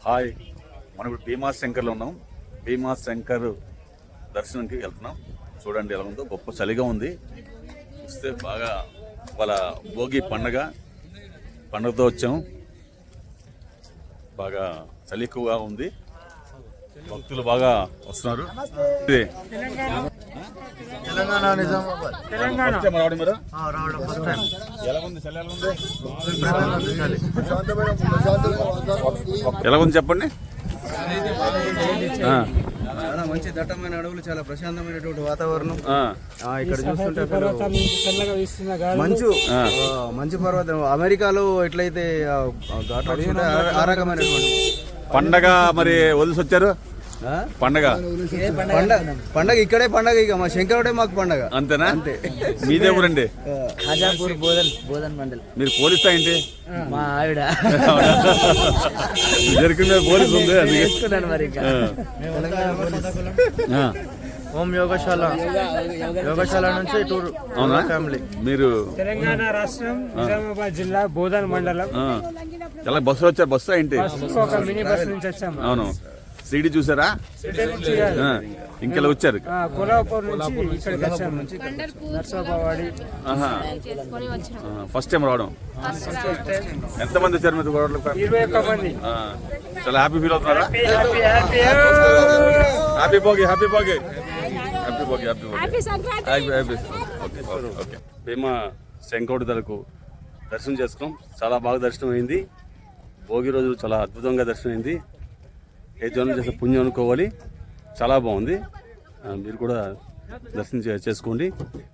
Hi, మనం ఇప్పుడు భీమాశంకర్లో ఉన్నాం. భీమాశంకర్ దర్శనంకి వెళ్తున్నాం. చూడండి ఎలా ఉందో, గొప్ప చలిగా ఉంది. చూస్తే బాగా వాళ్ళ భోగి పండగతో వచ్చాం. బాగా చలి ఎక్కువగా ఉంది, భక్తులు బాగా వస్తున్నారు. తెలంగాణ నిజామాబాద్ ఎలా ఉంది చెప్పండి. చాలా మంచి దట్టమైన అడవులు, చాలా ప్రశాంతమైనటువంటి వాతావరణం. ఇక్కడ చూస్తుంటే మంచు పర్వతం. అమెరికాలో ఎట్లయితే ఘాట్లు ఆ రకమైనటువంటి పండగ మరి వదిలిసి వచ్చారు. పండగ ఇక్కడే పండగ, ఇక మా శంకరుడే మాకు పండగ. అంతేనా? అంతే. మీదే ఊరండి? ఖాజాపూర్ బోధన్ మండల్. మీరు పోలీసా ఏంటి? మా ఆవిడ జరిగిన పోలీసు ఉంది, చేసుకున్నాను మరి. హోమ్ యోగశాల నుంచి టూర్. అవునా? ఫ్యామిలీ. మీరు తెలంగాణ రాష్ట్రం నిజామాబాద్ జిల్లా బోధన్ మండలం. ఎలా బస్సు వచ్చారు? బస్సు ఏంటి? ఒక మినీ బస్ నుంచి వచ్చాము. అవును. సిడి చూసారా? ఇంకెలా వచ్చారు? కొల్లాపూర్ నుంచి ఇక్కడికి వచ్చాము. నర్సాబావాడి. ఫస్ట్ టైం రావడం. ఎంతమంది వచ్చారు మీరు? 21 మంది. చాలా హ్యాపీ ఫీల్ అవుతున్నారా? హ్యాపీ భోగి. ఓకే. భీమా శంకరుడి దళకు దర్శనం చేసుకున్నాం. చాలా బాగా దర్శనం అయింది. భోగి రోజు చాలా అద్భుతంగా దర్శనం అయింది. ఏ జనం చేసే పుణ్యం అనుకోవాలి. చాలా బాగుంది. మీరు కూడా దర్శనం చేసుకోండి.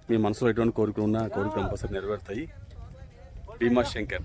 మీ మనసులో ఎటువంటి కోరికలు ఉన్నా కోరికలు కంపల్సరీ నెరవేరుతాయి. భీమా శంకర్.